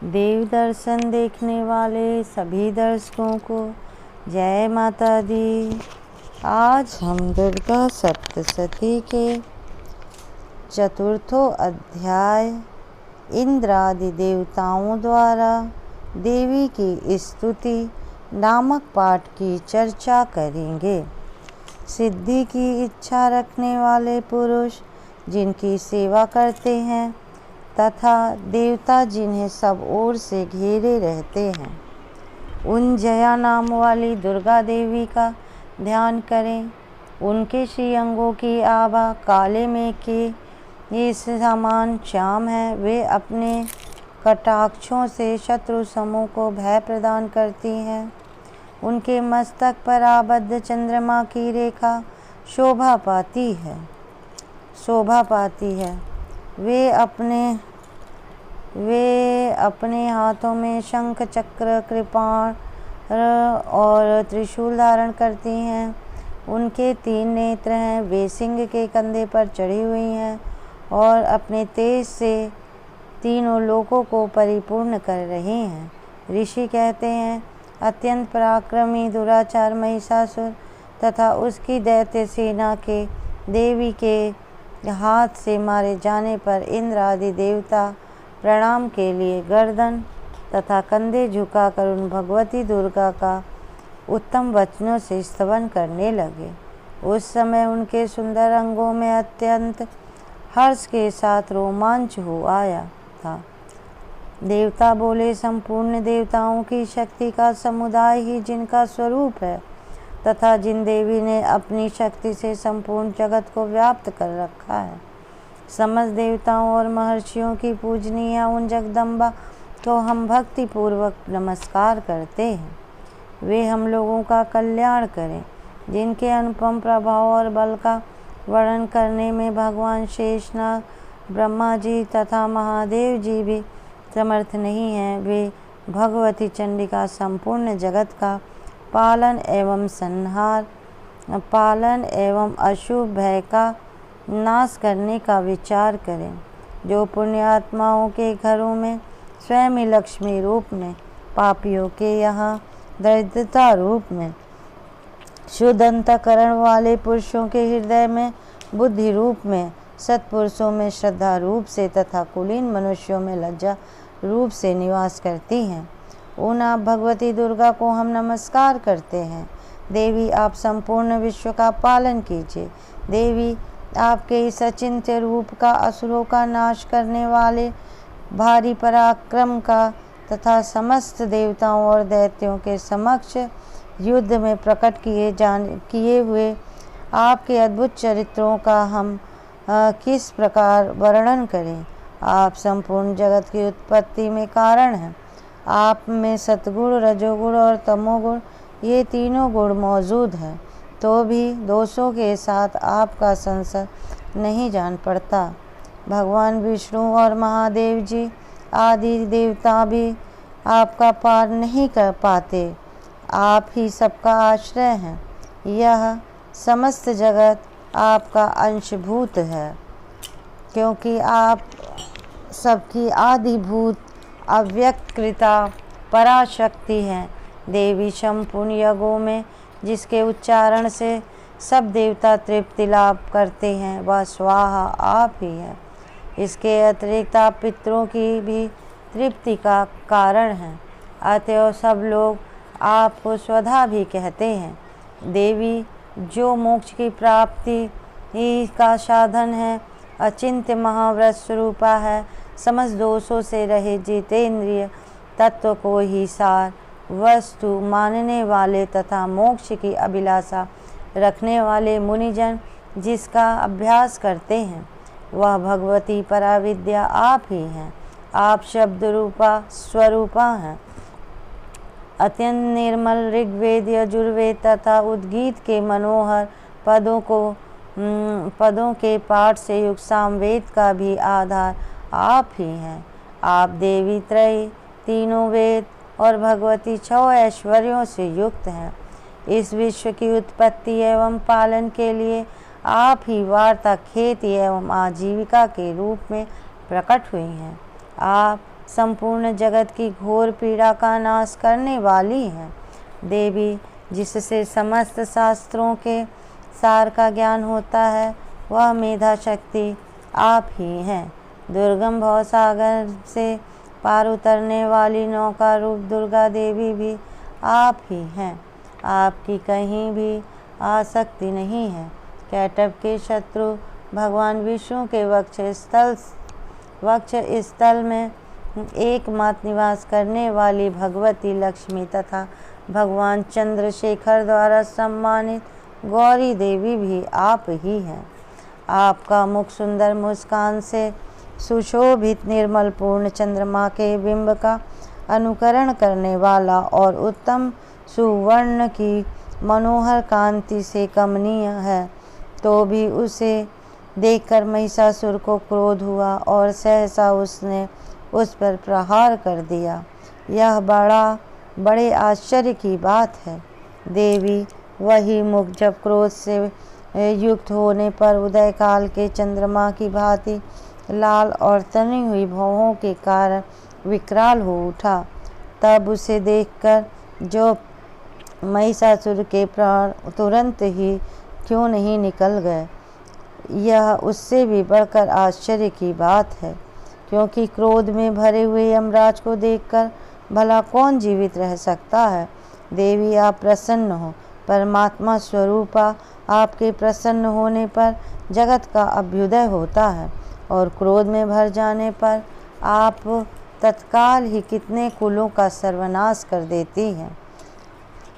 देव दर्शन देखने वाले सभी दर्शकों को जय माता दी। आज हम दुर्गा सप्तशती के चतुर्थो अध्याय इंद्रादि देवताओं द्वारा देवी की स्तुति नामक पाठ की चर्चा करेंगे। सिद्धि की इच्छा रखने वाले पुरुष जिनकी सेवा करते हैं तथा देवता जिन्हें सब ओर से घेरे रहते हैं, उन जया नाम वाली दुर्गा देवी का ध्यान करें। उनके श्री अंगों की आभा काले मेघ के ये समान श्याम है। वे अपने कटाक्षों से शत्रु समूह को भय प्रदान करती हैं। उनके मस्तक पर आबद्ध चंद्रमा की रेखा शोभा पाती है। वे अपने हाथों में शंख चक्र कृपाण और त्रिशूल धारण करती हैं। उनके 3 नेत्र हैं। वे सिंह के कंधे पर चढ़ी हुई हैं और अपने तेज से तीनों लोकों को परिपूर्ण कर रही हैं। ऋषि कहते हैं, अत्यंत पराक्रमी दुराचार महिषासुर तथा उसकी दैत्य सेना के देवी के हाथ से मारे जाने पर इंद्र आदि देवता प्रणाम के लिए गर्दन तथा कंधे झुकाकर उन भगवती दुर्गा का उत्तम वचनों से स्तवन करने लगे। उस समय उनके सुंदर अंगों में अत्यंत हर्ष के साथ रोमांच हो आया था। देवता बोले, संपूर्ण देवताओं की शक्ति का समुदाय ही जिनका स्वरूप है तथा जिन देवी ने अपनी शक्ति से संपूर्ण जगत को व्याप्त कर रखा है, समस्त देवताओं और महर्षियों की पूजनीय उन जगदम्बा को हम भक्ति पूर्वक नमस्कार करते हैं। वे हम लोगों का कल्याण करें। जिनके अनुपम प्रभाव और बल का वर्णन करने में भगवान शेषनाग, ब्रह्मा जी तथा महादेव जी भी समर्थ नहीं हैं, वे भगवती चंडिका संपूर्ण जगत का पालन एवं अशुभ भय का नाश करने का विचार करें। जो पुण्यात्माओं के घरों में स्वयं ही लक्ष्मी रूप में, पापियों के यहाँ दरिद्रता रूप में, शुद्ध अंतःकरण वाले पुरुषों के हृदय में बुद्धि रूप में, सत्पुरुषों में श्रद्धा रूप से तथा कुलीन मनुष्यों में लज्जा रूप से निवास करती हैं, उन आप भगवती दुर्गा को हम नमस्कार करते हैं। देवी, आप संपूर्ण विश्व का पालन कीजिए। देवी, आपके इस अचिंत्य रूप का असुरों का नाश करने वाले भारी पराक्रम का तथा समस्त देवताओं और दैत्यों के समक्ष युद्ध में प्रकट किए हुए आपके अद्भुत चरित्रों का हम किस प्रकार वर्णन करें। आप संपूर्ण जगत की उत्पत्ति में कारण हैं। आप में सतगुण, रजोगुण और तमोगुण ये तीनों गुण मौजूद हैं, तो भी दोषों के साथ आपका संसर्ग नहीं जान पड़ता। भगवान विष्णु और महादेव जी आदि देवता भी आपका पार नहीं कर पाते। आप ही सबका आश्रय हैं। यह समस्त जगत आपका अंशभूत है, क्योंकि आप सबकी आदिभूत अव्यक्तकृता पराशक्ति हैं। देवी, संपूर्ण यज्ञों में जिसके उच्चारण से सब देवता तृप्ति लाभ करते हैं, वह स्वाहा आप ही है। इसके अतिरिक्त आप पितरों की भी तृप्ति का कारण हैं, अतएव सब लोग आपको स्वधा भी कहते हैं। देवी, जो मोक्ष की प्राप्ति का साधन है, अचिंत्य महाव्रत स्वरूपा है, समस्त दोषों से रहे जितेंद्रिय तत्व को ही सार वस्तु मानने वाले तथा मोक्ष की अभिलाषा रखने वाले मुनिजन जिसका अभ्यास करते हैं, वह भगवती पराविद्या आप ही हैं। आप शब्द रूपा स्वरूपा हैं। अत्यंत निर्मल ऋग्वेद, यजुर्वेद तथा उद्गीत के मनोहर पदों के पाठ से युक्त सामवेद का भी आधार आप ही हैं। आप देवी त्रय, तीनों वेद और भगवती 6 ऐश्वर्यों से युक्त हैं। इस विश्व की उत्पत्ति एवं पालन के लिए आप ही वार्ता, खेती एवं आजीविका के रूप में प्रकट हुई हैं। आप संपूर्ण जगत की घोर पीड़ा का नाश करने वाली हैं। देवी, जिससे समस्त शास्त्रों के सार का ज्ञान होता है, वह मेधा शक्ति आप ही हैं। दुर्गम भवसागर से पार उतरने वाली नौका रूप दुर्गा देवी भी आप ही हैं। आपकी कहीं भी आसक्ति नहीं है। कैटभ के शत्रु भगवान विष्णु के वक्ष स्थल में एकमात्र निवास करने वाली भगवती लक्ष्मी तथा भगवान चंद्रशेखर द्वारा सम्मानित गौरी देवी भी आप ही हैं। आपका मुख सुंदर मुस्कान से सुशोभित निर्मल पूर्ण चंद्रमा के बिंब का अनुकरण करने वाला और उत्तम सुवर्ण की मनोहर कांति से कमनीय है। तो भी उसे देखकर महिषासुर को क्रोध हुआ और सहसा उसने उस पर प्रहार कर दिया। यह बड़े आश्चर्य की बात है। देवी, वही मुख जब क्रोध से युक्त होने पर उदय काल के चंद्रमा की भांति लाल और तनी हुई भौहों के कारण विकराल हो उठा, तब उसे देखकर जो महिषासुर के प्राण तुरंत ही क्यों नहीं निकल गए, यह उससे भी बढ़कर आश्चर्य की बात है। क्योंकि क्रोध में भरे हुए यमराज को देखकर भला कौन जीवित रह सकता है। देवी, आप प्रसन्न हो। परमात्मा स्वरूपा आपके प्रसन्न होने पर जगत का अभ्युदय होता है और क्रोध में भर जाने पर आप तत्काल ही कितने कुलों का सर्वनाश कर देती हैं।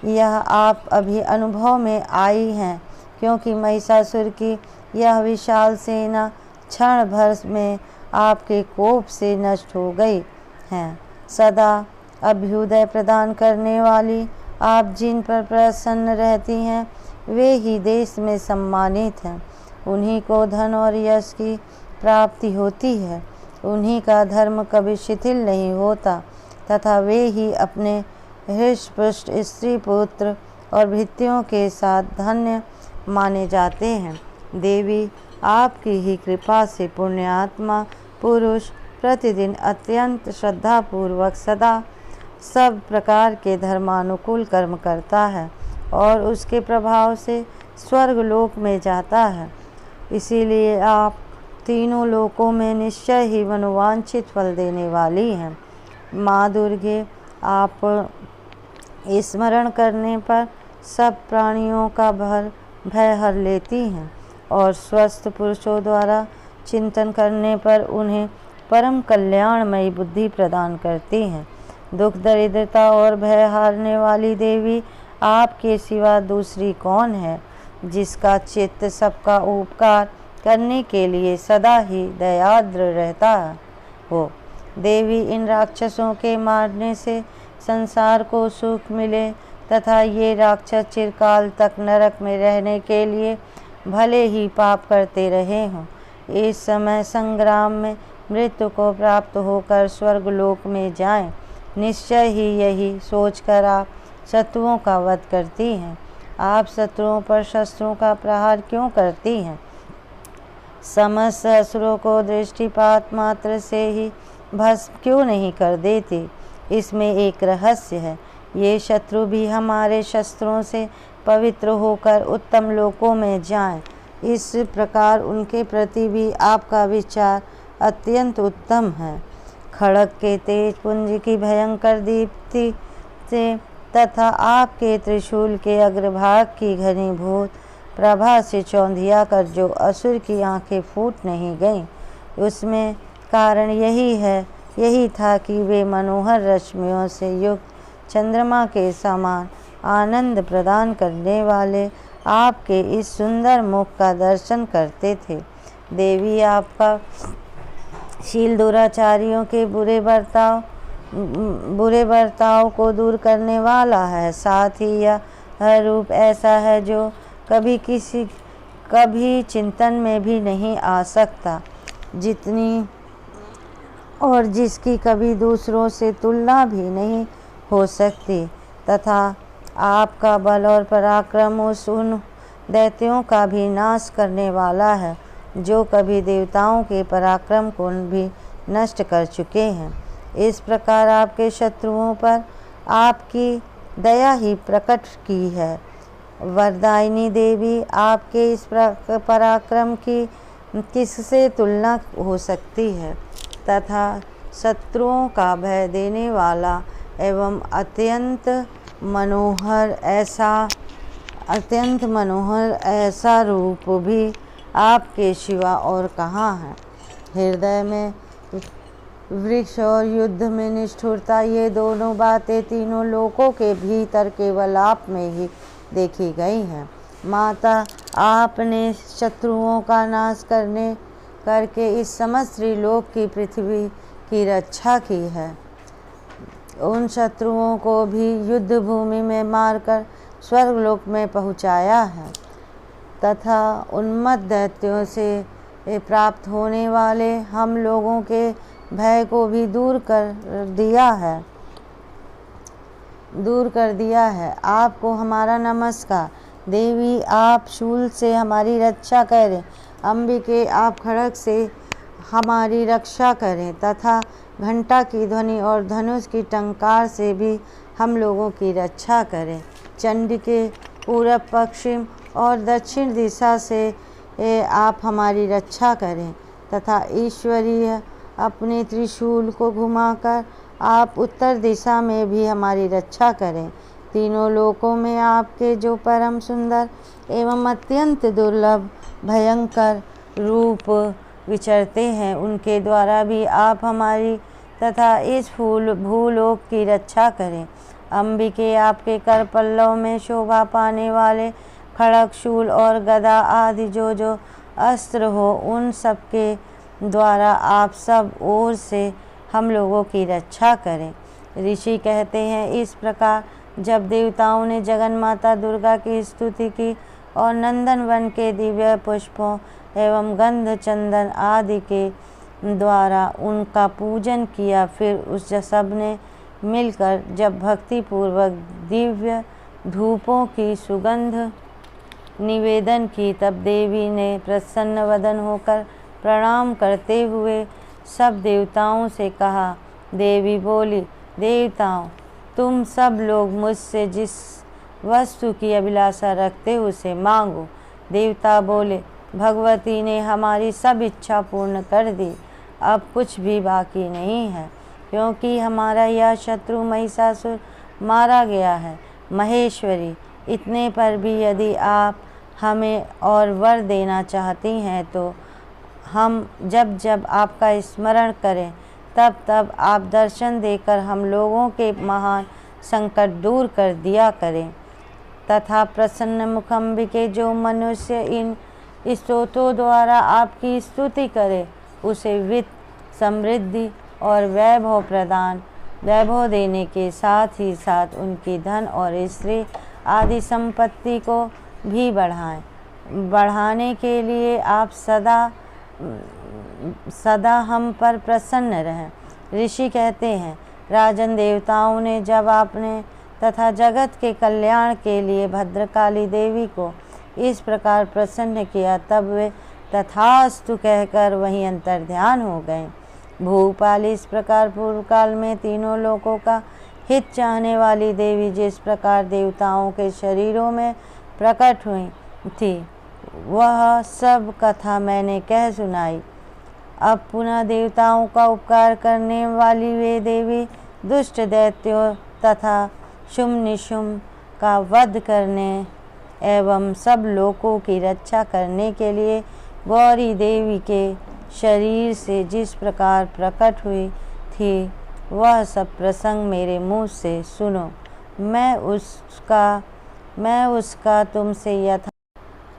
यह आप अभी अनुभव में आई हैं, क्योंकि महिषासुर की यह विशाल सेना क्षण भर में आपके कोप से नष्ट हो गई हैं। सदा अभ्युदय प्रदान करने वाली आप जिन पर प्रसन्न रहती हैं, वे ही देश में सम्मानित हैं। उन्हीं को धन और यश की प्राप्ति होती है। उन्हीं का धर्म कभी शिथिल नहीं होता तथा वे ही अपने हृष्टपुष्ट स्त्री पुत्र और भृत्यों के साथ धन्य माने जाते हैं। देवी, आपकी ही कृपा से पुण्यात्मा पुरुष प्रतिदिन अत्यंत श्रद्धापूर्वक सदा सब प्रकार के धर्मानुकूल कर्म करता है और उसके प्रभाव से स्वर्गलोक में जाता है। इसीलिए आप तीनों लोकों में निश्चय ही मनोवांछित फल देने वाली हैं। माँ दुर्गे, आप स्मरण करने पर सब प्राणियों का भय हर लेती हैं और स्वस्थ पुरुषों द्वारा चिंतन करने पर उन्हें परम कल्याणमयी बुद्धि प्रदान करती हैं। दुख दरिद्रता और भय हारने वाली देवी, आपके सिवा दूसरी कौन है जिसका चित्त सबका उपकार करने के लिए सदा ही दयाद्र रहता हो। देवी, इन राक्षसों के मारने से संसार को सुख मिले तथा ये राक्षस चिरकाल तक नरक में रहने के लिए भले ही पाप करते रहे हों, इस समय संग्राम में मृत्यु को प्राप्त होकर स्वर्गलोक में जाएं। निश्चय ही यही सोचकर आप शत्रुओं का वध करती हैं। आप शत्रुओं पर शस्त्रों का प्रहार क्यों करती हैं? समस्त असुरों को दृष्टिपात मात्र से ही भस्म क्यों नहीं कर देती? इसमें एक रहस्य है। ये शत्रु भी हमारे शस्त्रों से पवित्र होकर उत्तम लोकों में जाएं। इस प्रकार उनके प्रति भी आपका विचार अत्यंत उत्तम है। खड़ग के तेज पुंज की भयंकर दीप्ति से तथा आपके त्रिशूल के अग्रभाग की घनीभूत प्रभा से चौंधिया कर जो असुर की आंखें फूट नहीं गईं, उसमें कारण यही था कि वे मनोहर रश्मियों से युक्त चंद्रमा के समान आनंद प्रदान करने वाले आपके इस सुंदर मुख का दर्शन करते थे। देवी, आपका शील दुराचारियों के बुरे बर्ताव को दूर करने वाला है। साथ ही यह रूप ऐसा है जो कभी चिंतन में भी नहीं आ सकता, और जिसकी कभी दूसरों से तुलना भी नहीं हो सकती। तथा आपका बल और पराक्रम उन दैत्यों का भी नाश करने वाला है जो कभी देवताओं के पराक्रम को भी नष्ट कर चुके हैं। इस प्रकार आपके शत्रुओं पर आपकी दया ही प्रकट की है। वरदायिनी देवी, आपके इस पराक्रम की किससे तुलना हो सकती है तथा शत्रुओं का भय देने वाला एवं अत्यंत मनोहर ऐसा रूप भी आपके सिवा और कहाँ है। हृदय में वृक्ष और युद्ध में निष्ठुरता, ये दोनों बातें तीनों लोकों के भीतर केवल आप में ही देखी गई हैं। माता, आपने शत्रुओं का नाश करके इस समस्त त्रिलोक की पृथ्वी की रक्षा की है। उन शत्रुओं को भी युद्ध भूमि में मारकर स्वर्गलोक में पहुँचाया है तथा उन्मत्त दैत्यों से प्राप्त होने वाले हम लोगों के भय को भी दूर कर दिया है। आपको हमारा नमस्कार। देवी, आप शूल से हमारी रक्षा करें। अंबिके, आप खड्ग से हमारी रक्षा करें तथा घंटा की ध्वनि और धनुष की टंकार से भी हम लोगों की रक्षा करें। चंडिके, पूरब, पश्चिम और दक्षिण दिशा से आप हमारी रक्षा करें तथा ईश्वरीय, अपने त्रिशूल को घुमाकर आप उत्तर दिशा में भी हमारी रक्षा करें। तीनों लोकों में आपके जो परम सुंदर एवं अत्यंत दुर्लभ भयंकर रूप विचरते हैं, उनके द्वारा भी आप हमारी तथा इस भूलोक की रक्षा करें। अंबिके, आपके कर पल्लव में शोभा पाने वाले खड्ग, शूल और गदा आदि जो अस्त्र हो, उन सब के द्वारा आप सब ओर से हम लोगों की रक्षा करें। ऋषि कहते हैं, इस प्रकार जब देवताओं ने जगन माता दुर्गा की स्तुति की और नंदन वन के दिव्य पुष्पों एवं गंध चंदन आदि के द्वारा उनका पूजन किया, फिर उस सब ने मिलकर जब भक्ति पूर्वक दिव्य धूपों की सुगंध निवेदन की, तब देवी ने प्रसन्न वदन होकर प्रणाम करते हुए सब देवताओं से कहा। देवी बोली, देवताओं, तुम सब लोग मुझसे जिस वस्तु की अभिलाषा रखते हो उसे मांगो। देवता बोले, भगवती ने हमारी सब इच्छा पूर्ण कर दी, अब कुछ भी बाकी नहीं है, क्योंकि हमारा यह शत्रु महिषासुर मारा गया है। महेश्वरी, इतने पर भी यदि आप हमें और वर देना चाहती हैं तो हम जब जब आपका स्मरण करें तब तब आप दर्शन देकर हम लोगों के महान संकट दूर कर दिया करें तथा प्रसन्न मुखम्बिके, जो मनुष्य इन स्तोत्रों द्वारा आपकी स्तुति करे, उसे वित्त, समृद्धि और वैभव देने के साथ ही साथ उनकी धन और स्त्री आदि संपत्ति को भी बढ़ाने के लिए आप सदा हम पर प्रसन्न रहें। ऋषि कहते हैं, राजन, देवताओं ने जब आपने तथा जगत के कल्याण के लिए भद्रकाली देवी को इस प्रकार प्रसन्न किया, तब वे तथास्तु कहकर वहीं अंतर्ध्यान हो गए। भूपाल, इस प्रकार पूर्व काल में तीनों लोकों का हित चाहने वाली देवी जिस प्रकार देवताओं के शरीरों में प्रकट हुई थी, वह सब कथा मैंने कह सुनाई। अब पुनः देवताओं का उपकार करने वाली वे देवी दुष्ट दैत्यों तथा शुम निशुम का वध करने एवं सब लोकों की रक्षा करने के लिए गौरी देवी के शरीर से जिस प्रकार प्रकट हुई थी, वह सब प्रसंग मेरे मुँह से सुनो। मैं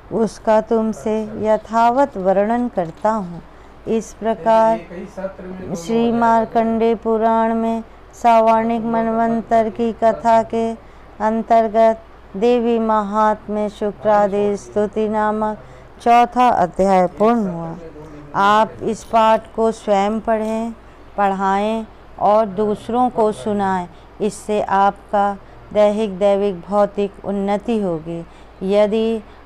उसका तुमसे यथावत वर्णन करता हूँ। इस प्रकार श्री मार्कंडेय पुराण में सावर्णिक मनवंतर की कथा के अंतर्गत देवी महात्म्य शुक्रादि स्तुति नामक चौथा अध्याय पूर्ण हुआ। आप इस पाठ को स्वयं पढ़ाएं और दूसरों को सुनाएं। इससे आपका दैविक भौतिक उन्नति होगी।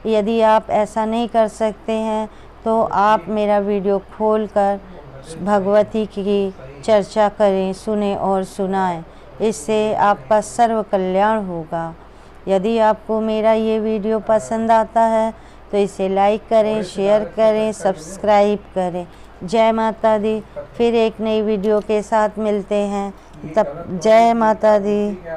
यदि आप ऐसा नहीं कर सकते हैं तो आप मेरा वीडियो खोलकर भगवती की चर्चा करें, सुने और सुनाएं। इससे आपका सर्व कल्याण होगा। यदि आपको मेरा ये वीडियो पसंद आता है तो इसे लाइक करें, शेयर करें, सब्सक्राइब करें। जय माता दी। फिर एक नई वीडियो के साथ मिलते हैं। तब जय माता दी।